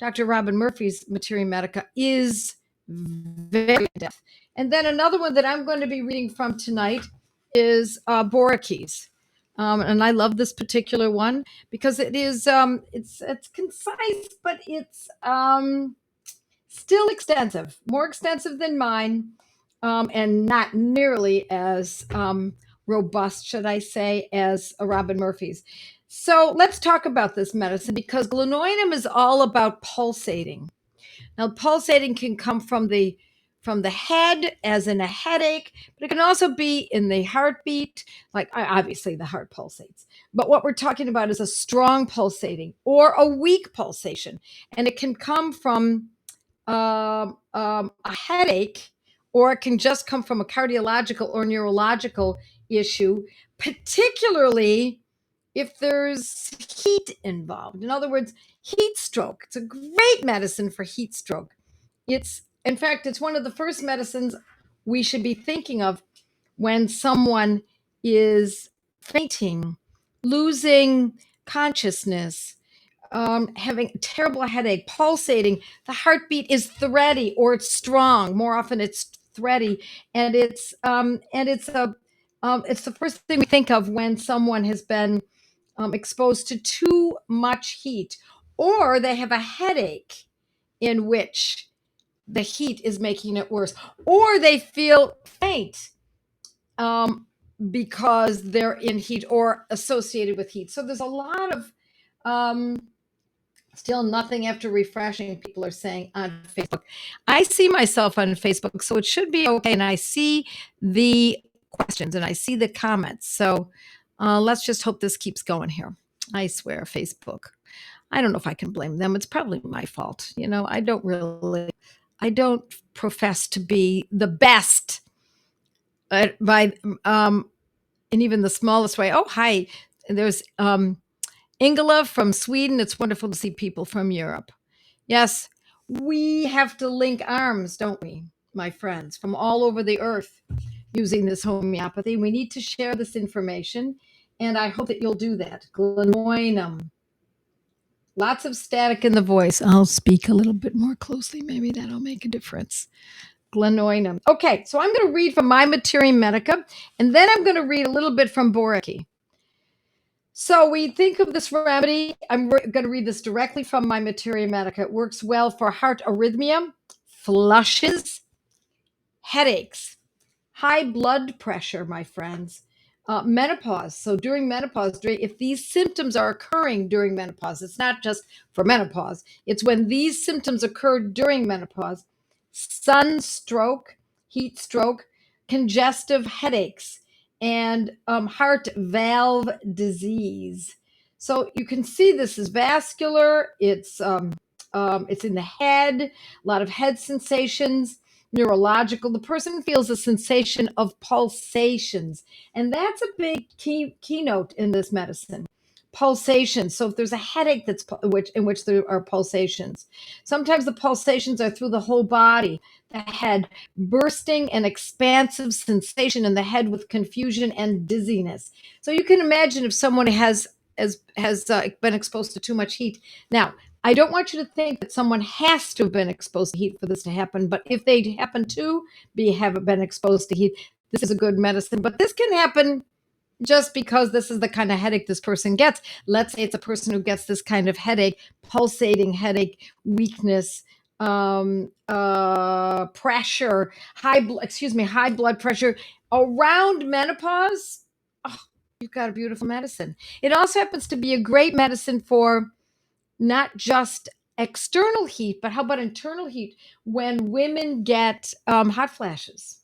Dr. Robin Murphy's Materia Medica is very in-depth. And then another one that I'm going to be reading from tonight is Boricke's. And I love this particular one because it is it's concise, but it's still extensive, more extensive than mine, and not nearly as robust, should I say, as Robin Murphy's. So let's talk about this medicine because glenoidum is all about pulsating. Now, pulsating can come from the head, as in a headache, but it can also be in the heartbeat. Like obviously, the heart pulsates, but what we're talking about is a strong pulsating or a weak pulsation, and it can come from a headache, or it can just come from a cardiological or neurological issue, particularly if there's heat involved. In other words, heat stroke. It's a great medicine for heat stroke. It's, in fact, it's one of the first medicines we should be thinking of when someone is fainting, losing consciousness, having a terrible headache, pulsating. The heartbeat is thready or it's strong. More often, it's thready, and it's the first thing we think of when someone has been exposed to too much heat, or they have a headache in which the heat is making it worse, or they feel faint um, because they're in heat or associated with heat. So there's a lot of um, still nothing after refreshing, people are saying on Facebook. I see myself on Facebook, so it should be okay. And I see the questions and I see the comments. So let's just hope this keeps going here. I swear, Facebook. I don't know if I can blame them. It's probably my fault. I don't profess to be the best by in even the smallest way. Oh, hi. There's Ingela from Sweden. It's wonderful to see people from Europe. Yes, we have to link arms, don't we, my friends, from all over the earth using this homeopathy. We need to share this information, and I hope that you'll do that. Glenoidum. Lots of static in the voice. I'll speak a little bit more closely. Maybe that'll make a difference. Glenoidum. Okay, so I'm going to read from my Materia Medica, and then I'm going to read a little bit from Boricke. So we think of this remedy. I'm going to read this directly from my Materia Medica. It works well for heart arrhythmia, flushes, headaches, high blood pressure, my friends, menopause. So during menopause, if these symptoms are occurring during menopause, it's not just for menopause, it's when these symptoms occur during menopause: sunstroke, heat stroke, congestive headaches, and heart valve disease. So you can see this is vascular. It's in the head, a lot of head sensations, neurological. The person feels a sensation of pulsations, and that's a big keynote in this medicine. Pulsations. So if there's a headache in which there are pulsations, sometimes the pulsations are through the whole body, the head, bursting and expansive sensation in the head with confusion and dizziness. So you can imagine if someone has been exposed to too much heat. Now, I don't want you to think that someone has to have been exposed to heat for this to happen, but if they happen to have been exposed to heat, this is a good medicine. But this can happen just because this is the kind of headache this person gets. Let's say it's a person who gets this kind of headache, pulsating headache, weakness, pressure, high blood pressure around menopause. Oh, you've got a beautiful medicine. It also happens to be a great medicine for not just external heat, but how about internal heat when women get hot flashes,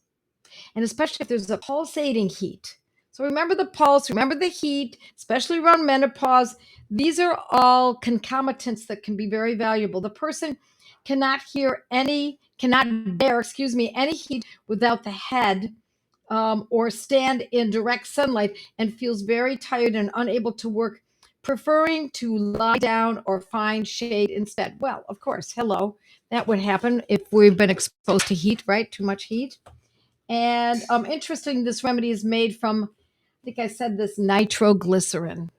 and especially if there's a pulsating heat. So remember the pulse, remember the heat, especially around menopause. These are all concomitants that can be very valuable. The person cannot bear, any heat without the head, or stand in direct sunlight and feels very tired and unable to work, preferring to lie down or find shade instead. Well, of course, hello. That would happen if we've been exposed to heat, right? Too much heat. And interesting, this remedy is made from, I think I said this, nitroglycerin.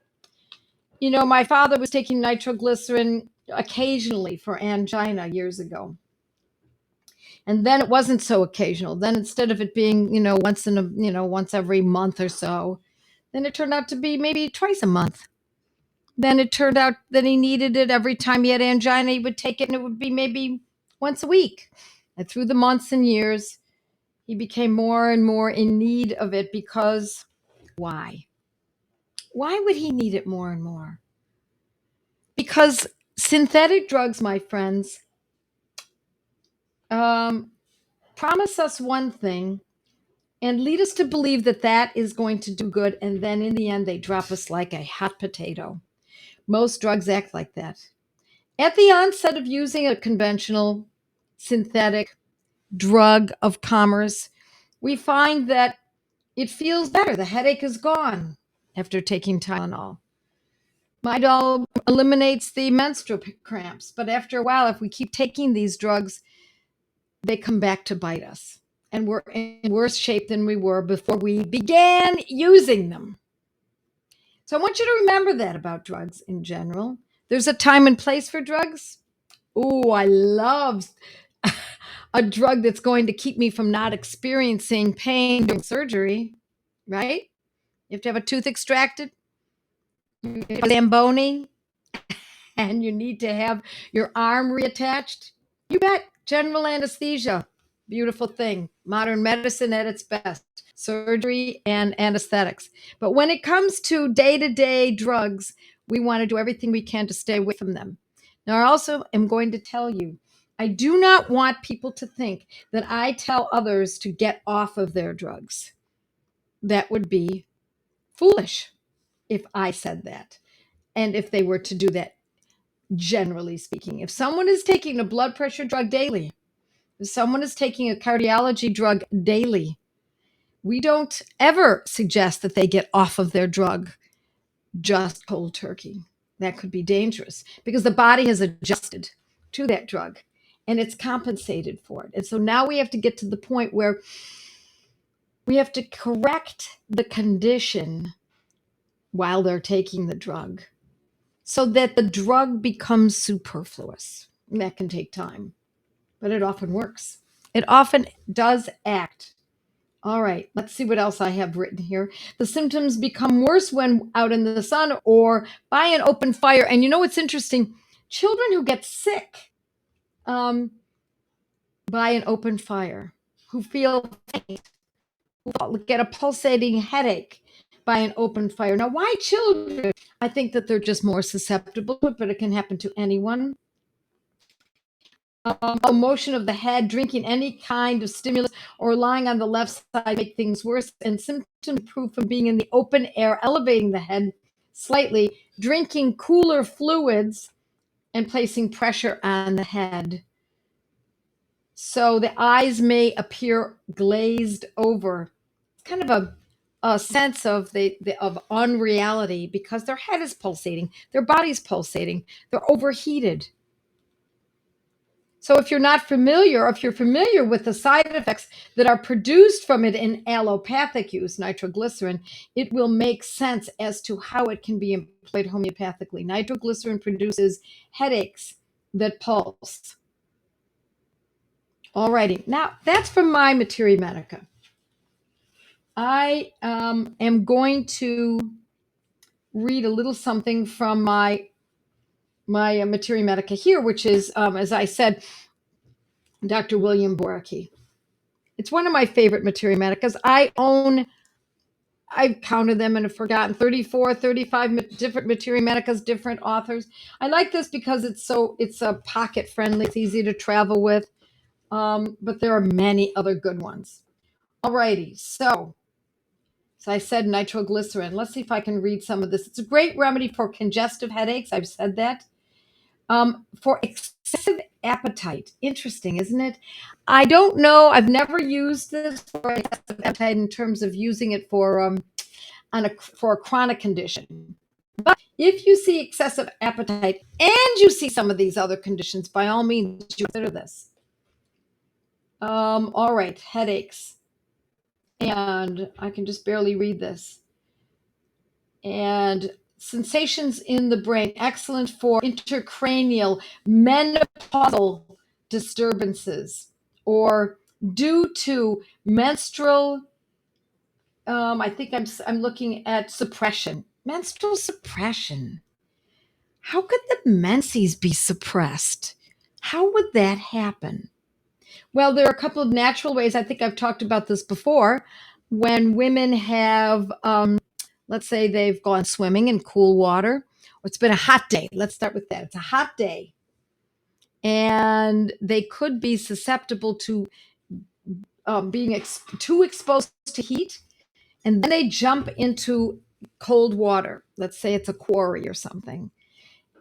My father was taking nitroglycerin occasionally for angina years ago. And then it wasn't so occasional. Then instead of it being, once every month or so, then it turned out to be maybe twice a month. Then it turned out that he needed it every time he had angina. He would take it, and it would be maybe once a week. And through the months and years, he became more and more in need of it because why? Why would he need it more and more? Because synthetic drugs, my friends, promise us one thing and lead us to believe that that is going to do good. And then in the end, they drop us like a hot potato. Most drugs act like that. At the onset of using a conventional synthetic drug of commerce, we find that it feels better. The headache is gone after taking Tylenol. Midol eliminates the menstrual cramps, but after a while, if we keep taking these drugs, they come back to bite us. And we're in worse shape than we were before we began using them. So I want you to remember that about drugs in general. There's a time and place for drugs. Oh, I love a drug that's going to keep me from not experiencing pain during surgery, right? You have to have a tooth extracted, a Zamboni, and you need to have your arm reattached. You bet. General anesthesia. Beautiful thing. Modern medicine at its best. Surgery and anesthetics. But when it comes to day-to-day drugs, we want to do everything we can to stay away from them. Now, I also am going to tell you, I do not want people to think that I tell others to get off of their drugs. That would be foolish if I said that, and if they were to do that, generally speaking. If someone is taking a blood pressure drug daily, if someone is taking a cardiology drug daily, we don't ever suggest that they get off of their drug just cold turkey. That could be dangerous because the body has adjusted to that drug and it's compensated for it. And so now we have to get to the point where we have to correct the condition while they're taking the drug so that the drug becomes superfluous. And that can take time, but it often works. It often does act. All right, let's see what else I have written here. The symptoms become worse when out in the sun or by an open fire. And you know what's interesting? Children who get sick by an open fire, who feel faint, who get a pulsating headache by an open fire. Now, why children? I think that they're just more susceptible to it, but it can happen to anyone. Motion of the head, drinking any kind of stimulus, or lying on the left side make things worse. And symptoms improve from being in the open air, elevating the head slightly, drinking cooler fluids, and placing pressure on the head. So the eyes may appear glazed over. It's kind of a sense of of unreality because their head is pulsating, their body's pulsating, they're overheated. So if you're not familiar, or if you're familiar with the side effects that are produced from it in allopathic use, nitroglycerin, it will make sense as to how it can be employed homeopathically. Nitroglycerin produces headaches that pulse. Alrighty, now that's from my Materia Medica. I am going to read a little something from my Materia Medica here, which is, as I said, Dr. William Boracchi. It's one of my favorite Materia Medicas. I've counted them and have forgotten 34, 35 different Materia Medicas, different authors. I like this because it's pocket friendly. It's easy to travel with. But there are many other good ones. Alrighty, so I said nitroglycerin. Let's see if I can read some of this. It's a great remedy for congestive headaches. I've said that. For excessive appetite. Interesting, isn't it? I don't know. I've never used this for excessive appetite in terms of using it for for a chronic condition. But if you see excessive appetite and you see some of these other conditions, by all means, you consider this. All right, headaches. And I can just barely read this. And sensations in the brain, excellent for intracranial menopausal disturbances, or due to menstrual, I think I'm looking at suppression. Menstrual suppression. How could the menses be suppressed? How would that happen? Well, there are a couple of natural ways. I think I've talked about this before. When women have, let's say they've gone swimming in cool water, or it's been a hot day. Let's start with that. It's a hot day, and they could be susceptible to being too exposed to heat, and then they jump into cold water. Let's say it's a quarry or something,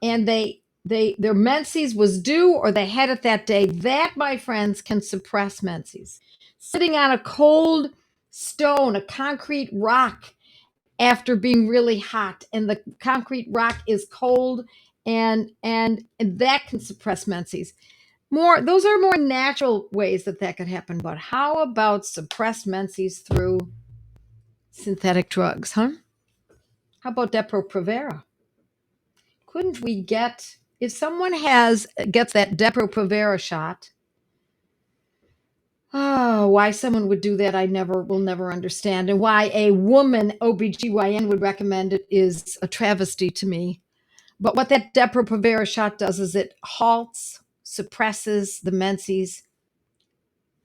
and their menses was due, or they had it that day. That, my friends, can suppress menses. Sitting on a cold stone, a concrete rock, after being really hot, and the concrete rock is cold, and that can suppress menses. Those are more natural ways that could happen. But how about suppressed menses through synthetic drugs, huh? How about Depo-Provera? Couldn't we get, if someone gets that Depo-Provera shot? Oh, why someone would do that, will never understand. And why a woman OBGYN would recommend it is a travesty to me. But what that Depo-Provera shot does is it suppresses the menses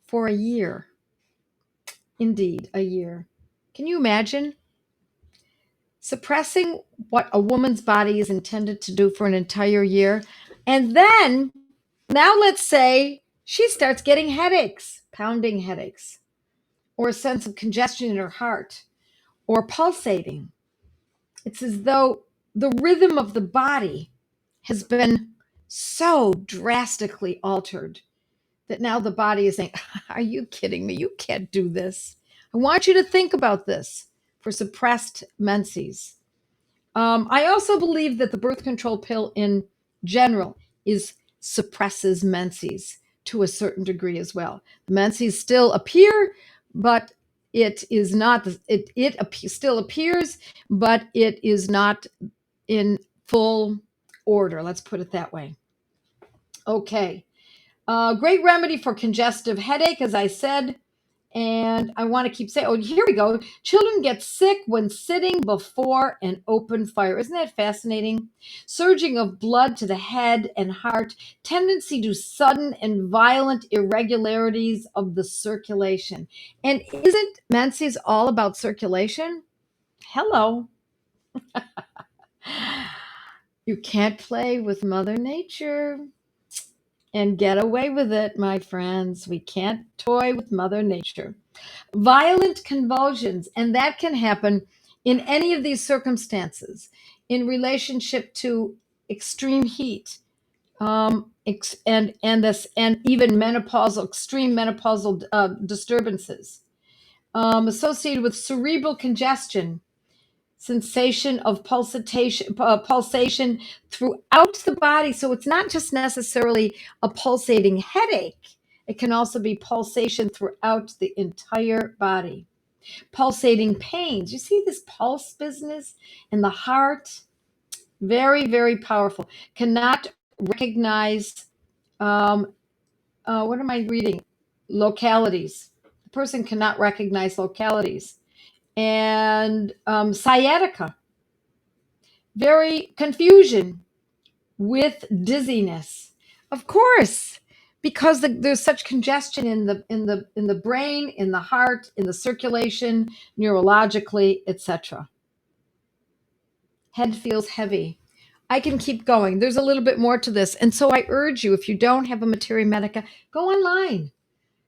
for a year. Indeed, a year. Can you imagine suppressing what a woman's body is intended to do for an entire year? And then, now let's say she starts getting headaches, pounding headaches, or a sense of congestion in her heart, or pulsating. It's as though the rhythm of the body has been so drastically altered that now the body is saying, are you kidding me? You can't do this. I want you to think about this for suppressed menses. I also believe that the birth control pill in general suppresses menses to a certain degree as well. The menses still appear, but it is not. Still appears, but it is not in full order. Let's put it that way. Okay. Great remedy for congestive headache, as I said. And I want to keep saying, oh, here we go. Children get sick when sitting before an open fire. Isn't that fascinating? Surging of blood to the head and heart, tendency to sudden and violent irregularities of the circulation. And isn't menses all about circulation? Hello. You can't play with Mother Nature and get away with it, my friends. We can't toy with Mother Nature. Violent convulsions, and that can happen in any of these circumstances in relationship to extreme heat, and even extreme menopausal disturbances, associated with cerebral congestion, sensation of pulsation throughout the body. So it's not just necessarily a pulsating headache. It can also be pulsation throughout the entire body. Pulsating pains. You see this pulse business in the heart? Very, very powerful. Cannot recognize, what am I reading? Localities. The person cannot recognize localities. And sciatica. Very confusion with dizziness. Of course, because there's such congestion in the brain, in the heart, in the circulation, neurologically, etc. Head feels heavy. I can keep going. There's a little bit more to this. And so I urge you, if you don't have a Materia Medica, go online.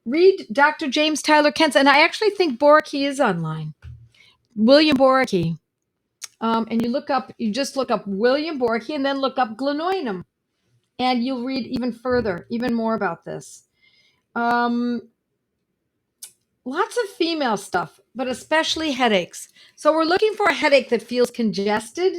Read Dr. James Tyler Kent's, and I actually think Borky is online. William Borky. And you just look up William Borky and then look up glenoidum. And you'll read even further, even more about this. Lots of female stuff, but especially headaches. So we're looking for a headache that feels congested.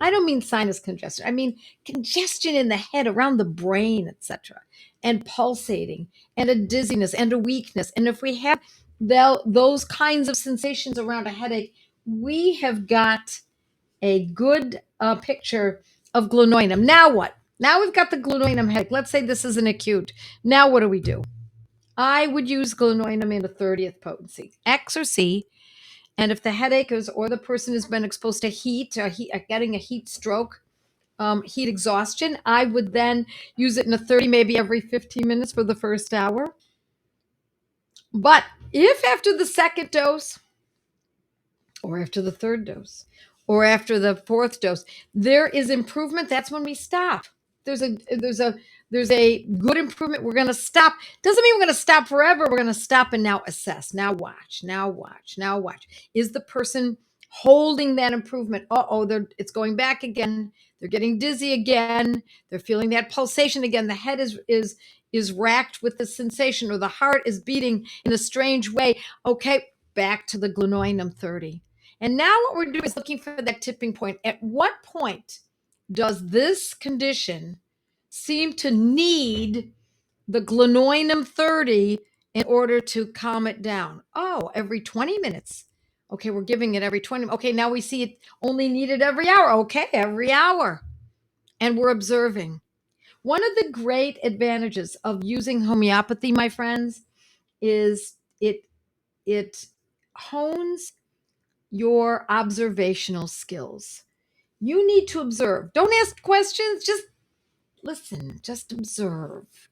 I don't mean sinus congestion. I mean congestion in the head, around the brain, etc., and pulsating, and a dizziness, and a weakness. And if we have those kinds of sensations around a headache, we have got a good picture of glenoidum. Now what? Now we've got the glenoidum headache. Let's say this is an acute. Now what do? I would use glenoidum in a 30th potency, X or C. And if the headache is, or the person has been exposed to heat, getting a heat stroke, heat exhaustion, I would then use it in a 30, maybe every 15 minutes for the first hour. But if after the second dose, or after the third dose, or after the fourth dose, there is improvement, that's when we stop. There's a good improvement. We're going to stop. Doesn't mean we're going to stop forever. We're going to stop and now assess. Now watch. Now watch. Now watch. Is the person holding that improvement? It's going back again. They're getting dizzy again. They're feeling that pulsation again. The head is racked with the sensation, or the heart is beating in a strange way. Okay, back to the glenoidum 30. And now what we're doing is looking for that tipping point. At what point does this condition seem to need the glenoidum 30 in order to calm it down? Oh, every 20 minutes. Okay, we're giving it every 20. Okay, now we see it only needed every hour. Okay, every hour. And we're observing. One of the great advantages of using homeopathy, my friends, is it hones your observational skills. You need to observe. Don't ask questions, just listen, just observe.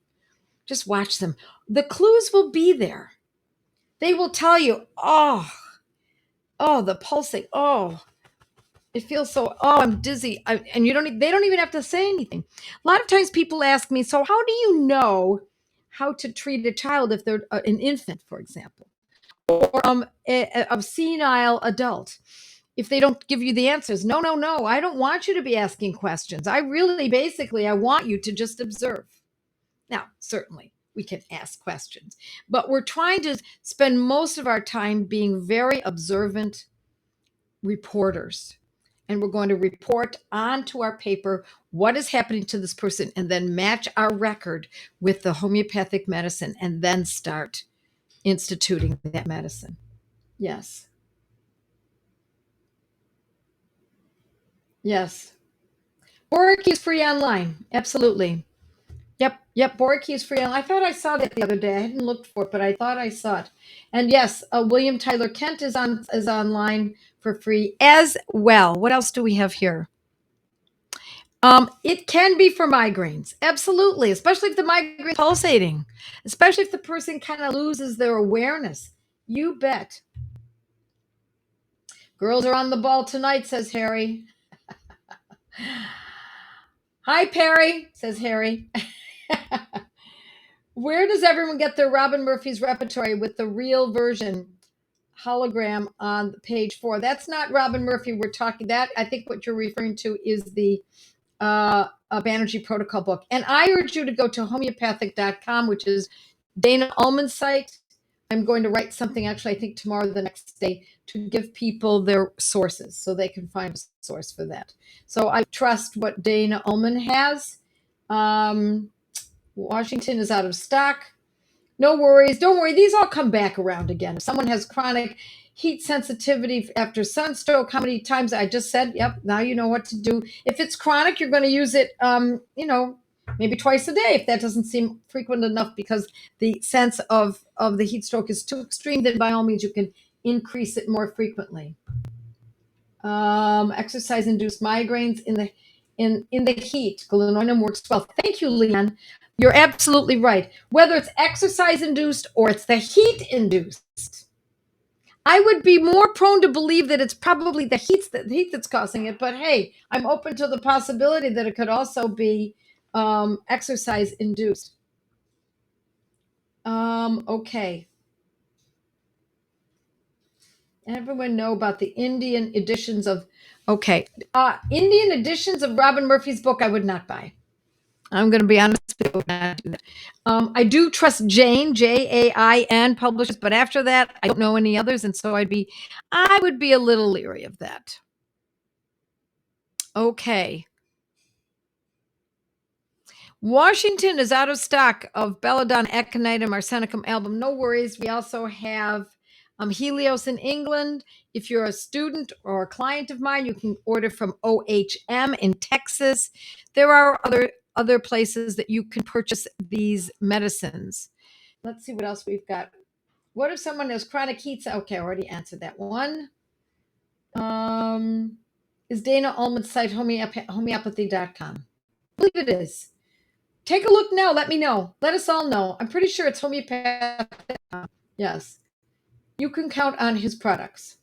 Just watch them. The clues will be there. They will tell you, the pulsing. It feels so, I'm dizzy. And they don't even have to say anything. A lot of times people ask me, so how do you know how to treat a child if they're an infant, for example, or a senile adult? If they don't give you the answers, no, I don't want you to be asking questions. I want you to just observe. Now, certainly we can ask questions, but we're trying to spend most of our time being very observant reporters. And we're going to report onto our paper what is happening to this person, and then match our record with the homeopathic medicine, and then start instituting that medicine. Yes. Yes. Boric is free online. Absolutely. Yep. Boric is free online. I thought I saw that the other day. I hadn't looked for it, but I thought I saw it. And yes, William Tyler Kent is online for free as well. What else do we have here? It can be for migraines. Absolutely. Especially if the migraine is pulsating, especially if the person kind of loses their awareness. You bet. Girls are on the ball tonight, says Harry. Hi, Perry, says Harry. Where does everyone get their Robin Murphy's repertory with the real version hologram on page 4? That's not Robin Murphy we're talking that. I think what you're referring to is the Banerjee Protocol book. And I urge you to go to homeopathic.com, which is Dana Ullman's site. I'm going to write something, actually, I think tomorrow or the next day, to give people their sources so they can find a source for that. So I trust what Dana Ullman has. Washington is out of stock. No worries. Don't worry. These all come back around again. If someone has chronic heat sensitivity after sunstroke, how many times I just said, yep, now you know what to do. If it's chronic, you're going to use it, maybe twice a day. If that doesn't seem frequent enough because the sense of the heat stroke is too extreme, then by all means, you can increase it more frequently. Exercise-induced migraines in the heat. Glenoidum works well. Thank you, Leon. You're absolutely right. Whether it's exercise-induced or it's the heat-induced, I would be more prone to believe that it's probably the heat that's causing it. But hey, I'm open to the possibility that it could also be exercise-induced. Okay. Everyone know about the Indian editions of Indian editions of Robin Murphy's book I would not buy. I'm going to be honest with you, I would not do that. I do trust Jain, Jain publishers, but after that, I don't know any others, and so I would be a little leery of that. Okay. Washington is out of stock of Belladonna, Aconitum, Arsenicum album. No worries. We also have Helios in England. If you're a student or a client of mine, you can order from OHM in Texas. There are other places that you can purchase these medicines. Let's see what else we've got. What if someone has chronic heat? Okay, I already answered that one. Is Dana Ullman's site homeopathy.com? I believe it is. Take a look now. Let me know. Let us all know. I'm pretty sure it's homeopathic. Yes. You can count on his products.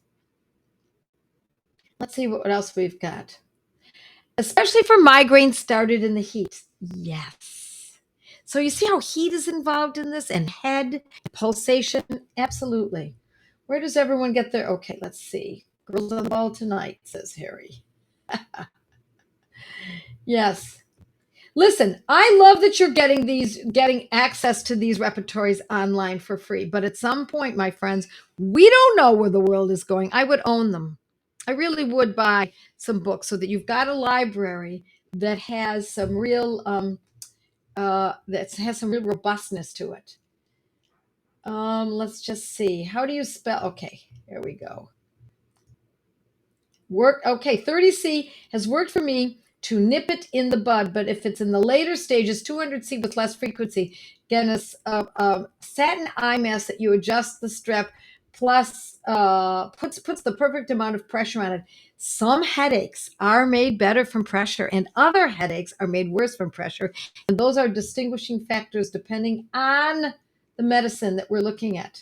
Let's see what else we've got. Especially for migraines started in the heat. Yes. So you see how heat is involved in this and head pulsation? Absolutely. Where does everyone get their? Okay, let's see. Girls on the ball tonight, says Harry. Yes. Listen, I love that you're getting access to these repertories online for free. But at some point, my friends, we don't know where the world is going. I would own them. I really would buy some books so that you've got a library that has some real robustness to it. Let's just see. How do you spell? Okay, here we go. Okay, 30C has worked for me to nip it in the bud, but if it's in the later stages, 200C with less frequency. Again, a satin eye mask that you adjust the strap, plus puts the perfect amount of pressure on it. Some headaches are made better from pressure, and other headaches are made worse from pressure. And those are distinguishing factors depending on the medicine that we're looking at.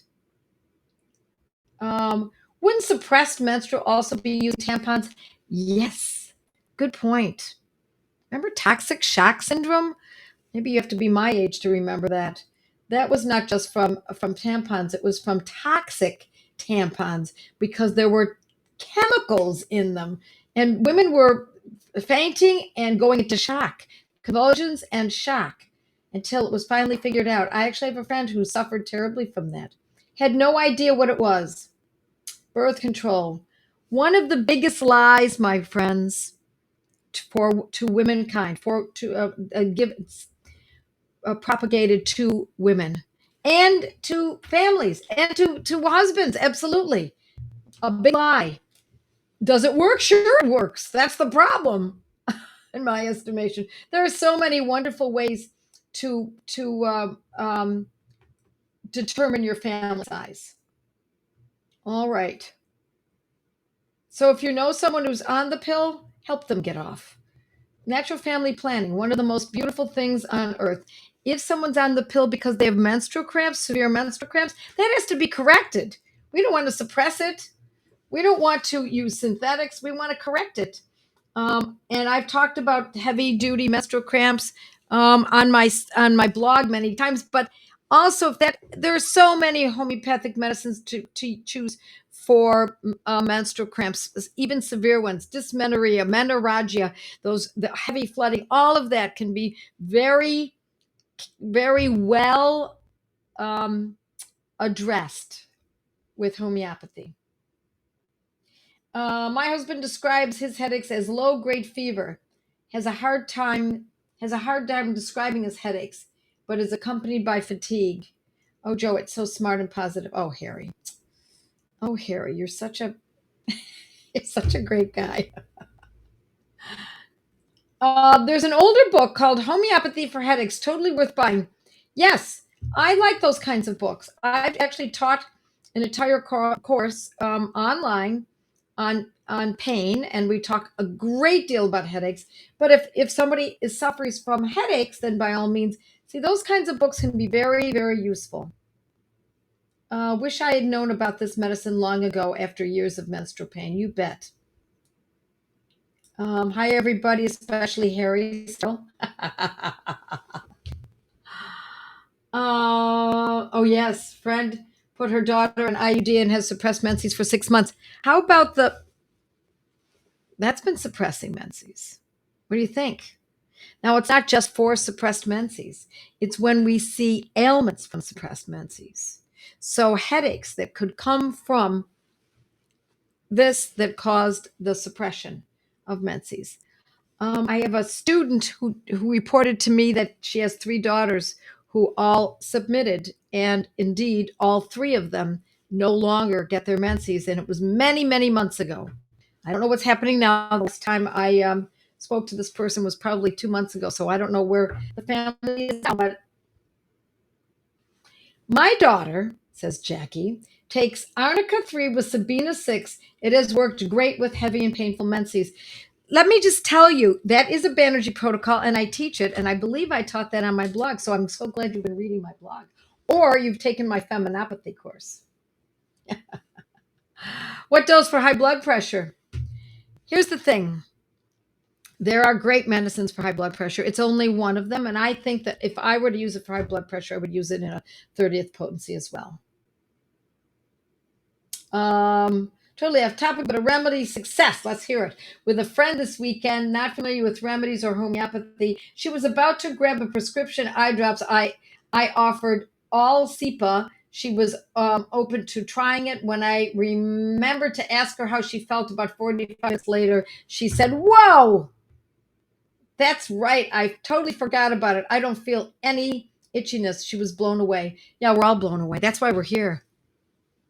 Wouldn't suppressed menstrual also be used tampons? Yes. Good point. Remember toxic shock syndrome? Maybe you have to be my age to remember that. That was not just from tampons, it was from toxic tampons because there were chemicals in them. And women were fainting and going into shock, convulsions and shock until it was finally figured out. I actually have a friend who suffered terribly from that. Had no idea what it was. Birth control. One of the biggest lies, my friends, to womankind, propagated to women and to families and to husbands. Absolutely, a big lie. Does it work? Sure, it works. That's the problem, in my estimation. There are so many wonderful ways to determine your family size. All right. So if you know someone who's on the pill, help them get off. Natural family planning, one of the most beautiful things on earth. If someone's on the pill because they have menstrual cramps, severe menstrual cramps, that has to be corrected. We don't want to suppress it. We don't want to use synthetics. We want to correct it. And I've talked about heavy duty menstrual cramps on my blog many times, but also that there are so many homeopathic medicines to choose for menstrual cramps, even severe ones, dysmenorrhea, menorrhagia, the heavy flooding, all of that can be very, very well addressed with homeopathy. My husband describes his headaches as low-grade fever. Has a hard time describing his headaches, but is accompanied by fatigue. Oh, Joe, it's so smart and positive. Oh, Harry. Oh, Harry, you're such a great guy. There's an older book called Homeopathy for Headaches, totally worth buying. Yes, I like those kinds of books. I've actually taught an entire course online on pain, and we talk a great deal about headaches. But if somebody suffering from headaches, then by all means, see, those kinds of books can be very, very useful. Wish I had known about this medicine long ago after years of menstrual pain. You bet. Hi, everybody, especially Harry still. Oh, yes. Friend put her daughter in IUD and has suppressed menses for 6 months. How about that's been suppressing menses. What do you think? Now, it's not just for suppressed menses. It's when we see ailments from suppressed menses. So headaches that could come from this that caused the suppression of menses. I have a student who reported to me that she has 3 daughters who all submitted, and indeed, all 3 of them no longer get their menses, and it was many, many months ago. I don't know what's happening now. The last time I spoke to this person was probably 2 months ago, so I don't know where the family is now. But my daughter, says Jackie, takes Arnica 3 with Sabina 6. It has worked great with heavy and painful menses. Let me just tell you, that is a Banerjee protocol, and I teach it, and I believe I taught that on my blog, so I'm so glad you've been reading my blog. Or you've taken my feminopathy course. What dose for high blood pressure? Here's the thing. There are great medicines for high blood pressure. It's only one of them, and I think that if I were to use it for high blood pressure, I would use it in a 30th potency as well. Totally off topic, but a remedy success. Let's hear it. With a friend this weekend, not familiar with remedies or homeopathy, she was about to grab a prescription eye drops. I offered all SEPA. She was open to trying it. When I remembered to ask her how she felt about 45 minutes later, she said, "Whoa, that's right. I totally forgot about it. I don't feel any itchiness." She was blown away. Yeah, we're all blown away. That's why we're here,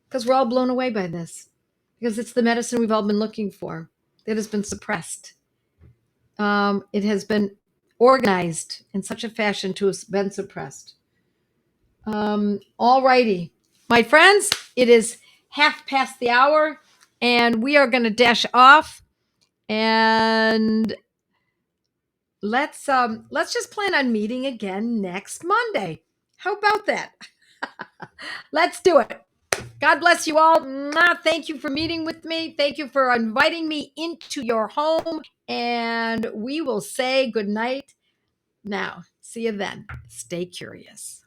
because we're all blown away by this, because it's the medicine we've all been looking for that has been suppressed. It has been organized in such a fashion to have been suppressed. All righty, my friends, it is half past the hour, and we are going to dash off. And let's just plan on meeting again next Monday. How about that? Let's do it. God bless you all. Thank you for meeting with me. Thank you for inviting me into your home. And we will say good night now. See you then. Stay curious.